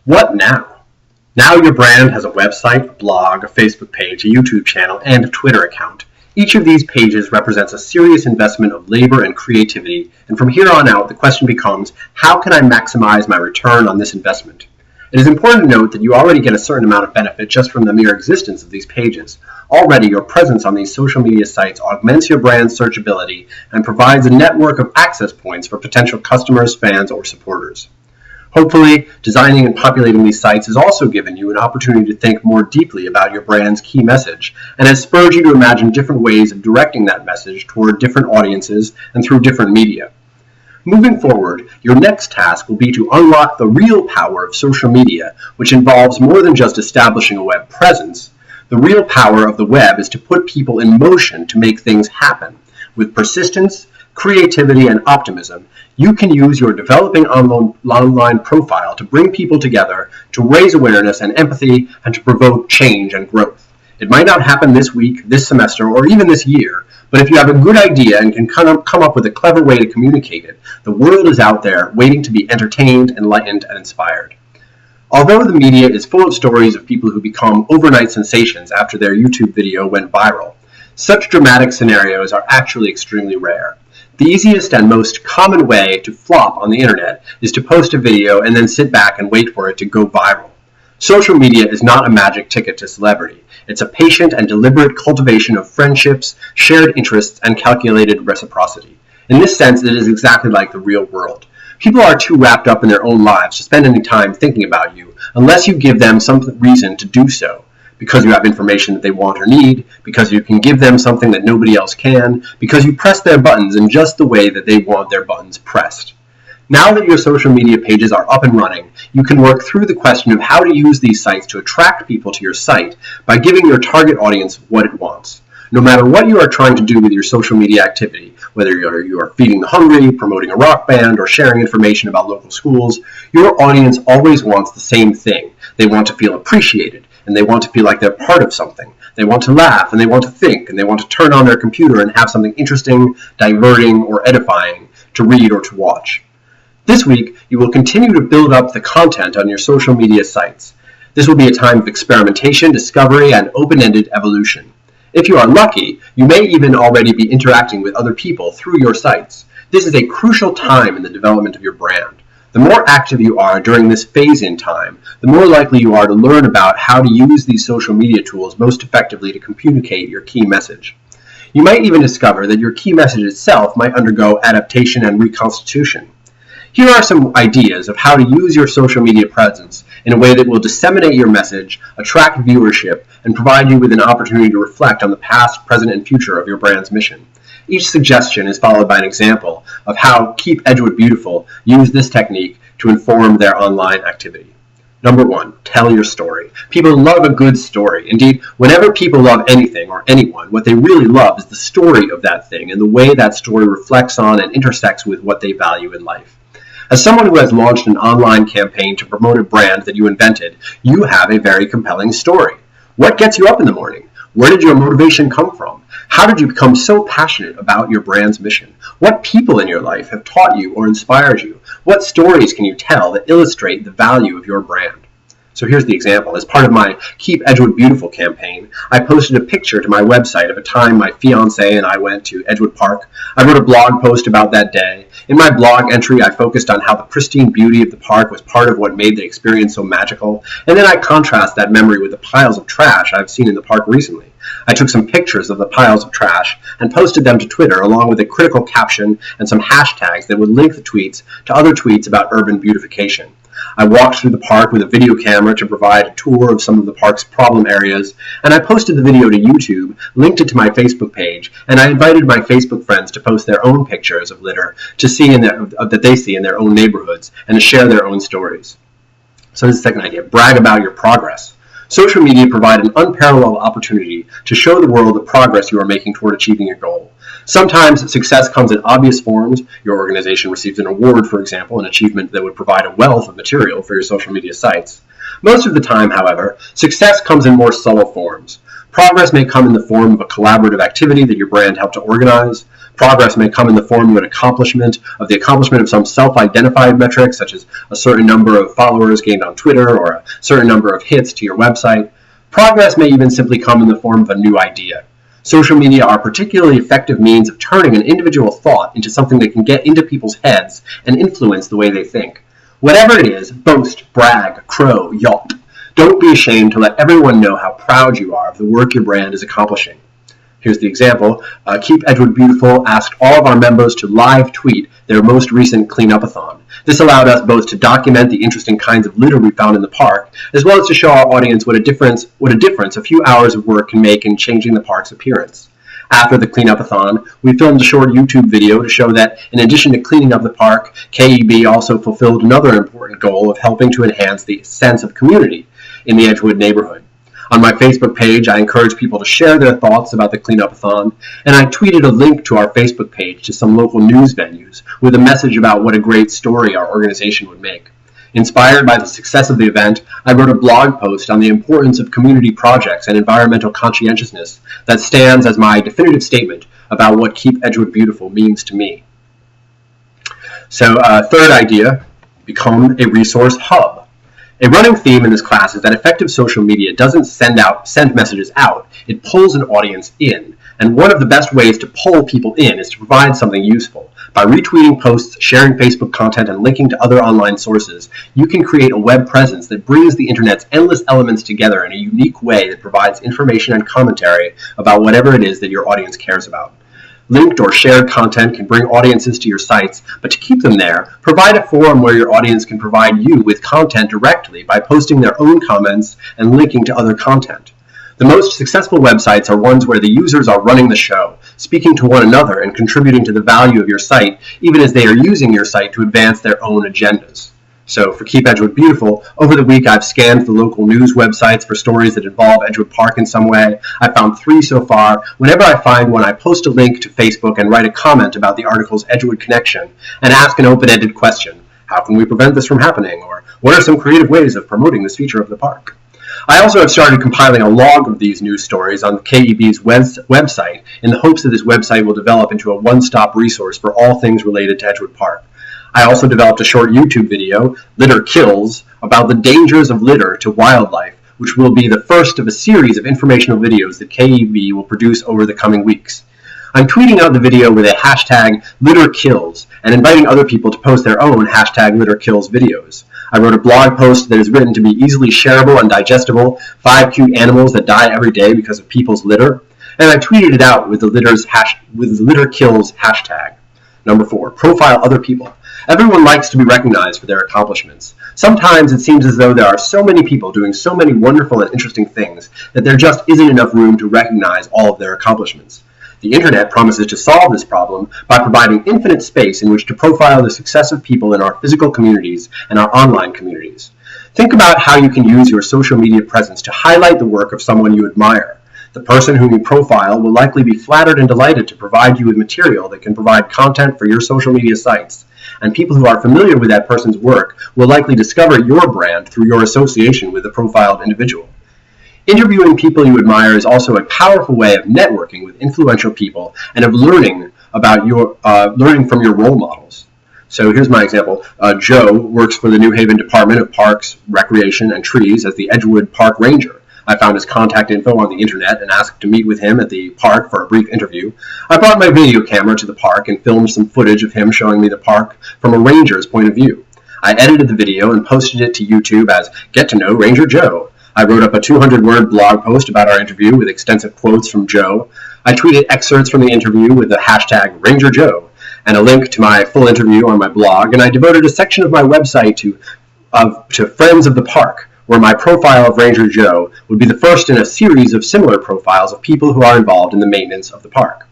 What now? Now your brand has a website, a blog, a Facebook page, a YouTube channel, and a Twitter account. Each of these pages represents a serious investment of labor and creativity, and from here on out, the question becomes, how can I maximize my return on this investment? It is important to note that you already get a certain amount of benefit just from the mere existence of these pages. Already, your presence on these social media sites augments your brand's searchability and provides a network of access points for potential customers, fans, or supporters. Hopefully, designing and populating these sites has also given you an opportunity to think more deeply about your brand's key message and has spurred you to imagine different ways of directing that message toward different audiences and through different media. Moving forward, your next task will be to unlock the real power of social media, which involves more than just establishing a web presence. The real power of the web is to put people in motion to make things happen. With persistence, creativity, and optimism, you can use your developing online profile to bring people together, to raise awareness and empathy, and to provoke change and growth. It might not happen this week, this semester, or even this year, but if you have a good idea and can come up with a clever way to communicate it, the world is out there waiting to be entertained, enlightened, and inspired. Although the media is full of stories of people who become overnight sensations after their YouTube video went viral, such dramatic scenarios are actually extremely rare. The easiest and most common way to flop on the internet is to post a video and then sit back and wait for it to go viral. Social media is not a magic ticket to celebrity. It's a patient and deliberate cultivation of friendships, shared interests, and calculated reciprocity. In this sense, it is exactly like the real world. People are too wrapped up in their own lives to spend any time thinking about you unless you give them some reason to do so. Because you have information that they want or need, because you can give them something that nobody else can, because you press their buttons in just the way that they want their buttons pressed. Now that your social media pages are up and running, you can work through the question of how to use these sites to attract people to your site by giving your target audience what it wants. No matter what you are trying to do with your social media activity, whether you are feeding the hungry, promoting a rock band, or sharing information about local schools, your audience always wants the same thing. They want to feel appreciated, and they want to feel like they're part of something. They want to laugh, and they want to think, and they want to turn on their computer and have something interesting, diverting, or edifying to read or to watch. This week, you will continue to build up the content on your social media sites. This will be a time of experimentation, discovery, and open-ended evolution. If you are lucky, you may even already be interacting with other people through your sites. This is a crucial time in the development of your brand. The more active you are during this phase-in time, the more likely you are to learn about how to use these social media tools most effectively to communicate your key message. You might even discover that your key message itself might undergo adaptation and reconstitution. Here are some ideas of how to use your social media presence in a way that will disseminate your message, attract viewership, and provide you with an opportunity to reflect on the past, present, and future of your brand's mission. Each suggestion is followed by an example of how Keep Edgewood Beautiful used this technique to inform their online activity. Number 1, tell your story. People love a good story. Indeed, whenever people love anything or anyone, what they really love is the story of that thing and the way that story reflects on and intersects with what they value in life. As someone who has launched an online campaign to promote a brand that you invented, you have a very compelling story. What gets you up in the morning? Where did your motivation come from? How did you become so passionate about your brand's mission? What people in your life have taught you or inspired you? What stories can you tell that illustrate the value of your brand? So here's the example. As part of my Keep Edgewood Beautiful campaign, I posted a picture to my website of a time my fiancé and I went to Edgewood Park. I wrote a blog post about that day. In my blog entry, I focused on how the pristine beauty of the park was part of what made the experience so magical, and then I contrast that memory with the piles of trash I've seen in the park recently. I took some pictures of the piles of trash and posted them to Twitter along with a critical caption and some hashtags that would link the tweets to other tweets about urban beautification. I walked through the park with a video camera to provide a tour of some of the park's problem areas, and I posted the video to YouTube, linked it to my Facebook page, and I invited my Facebook friends to post their own pictures of litter that they see in their own neighborhoods and to share their own stories. So this is the second idea, brag about your progress. Social media provide an unparalleled opportunity to show the world the progress you are making toward achieving your goal. Sometimes success comes in obvious forms. Your organization receives an award, for example, an achievement that would provide a wealth of material for your social media sites. Most of the time, however, success comes in more subtle forms. Progress may come in the form of a collaborative activity that your brand helped to organize. Progress may come in the form of the accomplishment of some self-identified metric, such as a certain number of followers gained on Twitter or a certain number of hits to your website. Progress may even simply come in the form of a new idea. Social media are particularly effective means of turning an individual thought into something that can get into people's heads and influence the way they think. Whatever it is, boast, brag, crow, yelp. Don't be ashamed to let everyone know how proud you are of the work your brand is accomplishing. Here's the example. Keep Edgewood Beautiful asked all of our members to live tweet their most recent cleanup-a-thon. This allowed us both to document the interesting kinds of litter we found in the park, as well as to show our audience what a difference a few hours of work can make in changing the park's appearance. After the cleanup-a-thon, we filmed a short YouTube video to show that, in addition to cleaning up the park, KEB also fulfilled another important goal of helping to enhance the sense of community in the Edgewood neighborhood. On my Facebook page, I encouraged people to share their thoughts about the cleanup-a-thon, and I tweeted a link to our Facebook page to some local news venues with a message about what a great story our organization would make. Inspired by the success of the event, I wrote a blog post on the importance of community projects and environmental conscientiousness that stands as my definitive statement about what Keep Edgewood Beautiful means to me. So, third idea, become a resource hub. A running theme in this class is that effective social media doesn't send messages out, it pulls an audience in. And one of the best ways to pull people in is to provide something useful. By retweeting posts, sharing Facebook content, and linking to other online sources, you can create a web presence that brings the internet's endless elements together in a unique way that provides information and commentary about whatever it is that your audience cares about. Linked or shared content can bring audiences to your sites, but to keep them there, provide a forum where your audience can provide you with content directly by posting their own comments and linking to other content. The most successful websites are ones where the users are running the show, speaking to one another and contributing to the value of your site, even as they are using your site to advance their own agendas. So for Keep Edgewood Beautiful, over the week I've scanned the local news websites for stories that involve Edgewood Park in some way. I found 3 so far. Whenever I find one, I post a link to Facebook and write a comment about the article's Edgewood connection and ask an open-ended question. How can we prevent this from happening? Or what are some creative ways of promoting this feature of the park? I also have started compiling a log of these news stories on KEB's website in the hopes that this website will develop into a one-stop resource for all things related to Edgewood Park. I also developed a short YouTube video, Litter Kills, about the dangers of litter to wildlife, which will be the first of a series of informational videos that KEB will produce over the coming weeks. I'm tweeting out the video with a hashtag #LitterKills and inviting other people to post their own hashtag #LitterKills videos. I wrote a blog post that is written to be easily shareable and digestible, 5 cute animals that die every day because of people's litter, and I tweeted it out with the #LitterKills hashtag. Number 4, profile other people. Everyone likes to be recognized for their accomplishments. Sometimes it seems as though there are so many people doing so many wonderful and interesting things that there just isn't enough room to recognize all of their accomplishments. The internet promises to solve this problem by providing infinite space in which to profile the success of people in our physical communities and our online communities. Think about how you can use your social media presence to highlight the work of someone you admire. The person whom you profile will likely be flattered and delighted to provide you with material that can provide content for your social media sites. And people who are familiar with that person's work will likely discover your brand through your association with the profiled individual. Interviewing people you admire is also a powerful way of networking with influential people and of learning from your role models. So here's my example. Joe works for the New Haven Department of Parks, Recreation, and Trees as the Edgewood Park Ranger. I found his contact info on the internet and asked to meet with him at the park for a brief interview. I brought my video camera to the park and filmed some footage of him showing me the park from a ranger's point of view. I edited the video and posted it to YouTube as Get to Know Ranger Joe. I wrote up a 200-word blog post about our interview with extensive quotes from Joe. I tweeted excerpts from the interview with the hashtag Ranger Joe and a link to my full interview on my blog, and I devoted a section of my website to Friends of the Park, where my profile of Ranger Joe would be the first in a series of similar profiles of people who are involved in the maintenance of the park.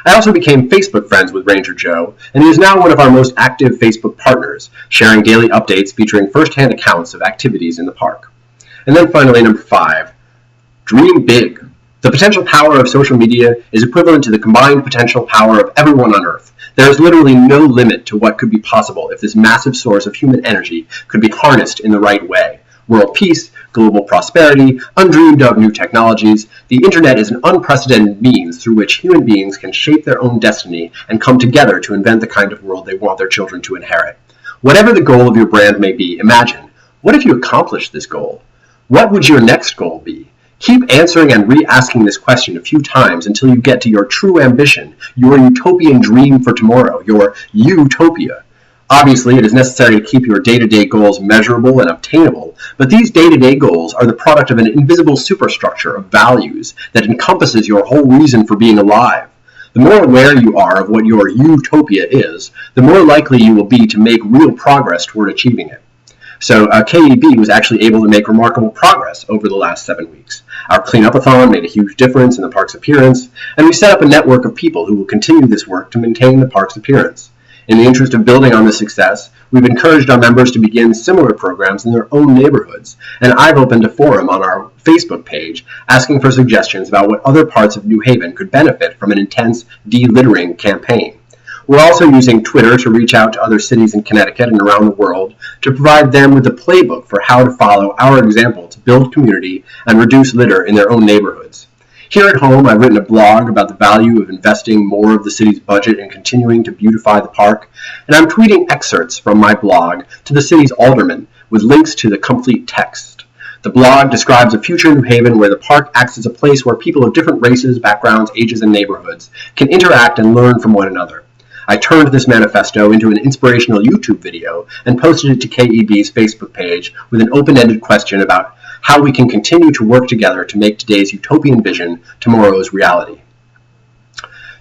I also became Facebook friends with Ranger Joe, and he is now one of our most active Facebook partners, sharing daily updates featuring first-hand accounts of activities in the park. And then finally, number 5, dream big. The potential power of social media is equivalent to the combined potential power of everyone on Earth. There is literally no limit to what could be possible if this massive source of human energy could be harnessed in the right way. World peace, global prosperity, undreamed of new technologies, the internet is an unprecedented means through which human beings can shape their own destiny and come together to invent the kind of world they want their children to inherit. Whatever the goal of your brand may be, imagine, what if you accomplished this goal? What would your next goal be? Keep answering and re-asking this question a few times until you get to your true ambition, your utopian dream for tomorrow, your utopia. Obviously, it is necessary to keep your day-to-day goals measurable and obtainable, but these day-to-day goals are the product of an invisible superstructure of values that encompasses your whole reason for being alive. The more aware you are of what your utopia is, the more likely you will be to make real progress toward achieving it. So KEB was actually able to make remarkable progress over the last 7 weeks. Our cleanup-a-thon made a huge difference in the park's appearance, and we set up a network of people who will continue this work to maintain the park's appearance. In the interest of building on this success, we've encouraged our members to begin similar programs in their own neighborhoods, and I've opened a forum on our Facebook page asking for suggestions about what other parts of New Haven could benefit from an intense de-littering campaign. We're also using Twitter to reach out to other cities in Connecticut and around the world to provide them with a playbook for how to follow our example to build community and reduce litter in their own neighborhoods. Here at home, I've written a blog about the value of investing more of the city's budget in continuing to beautify the park, and I'm tweeting excerpts from my blog to the city's aldermen with links to the complete text. The blog describes a future New Haven where the park acts as a place where people of different races, backgrounds, ages, and neighborhoods can interact and learn from one another. I turned this manifesto into an inspirational YouTube video and posted it to KEB's Facebook page with an open-ended question about how we can continue to work together to make today's utopian vision tomorrow's reality.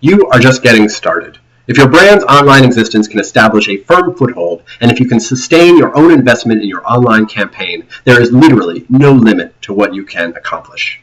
You are just getting started. If your brand's online existence can establish a firm foothold, and if you can sustain your own investment in your online campaign, there is literally no limit to what you can accomplish.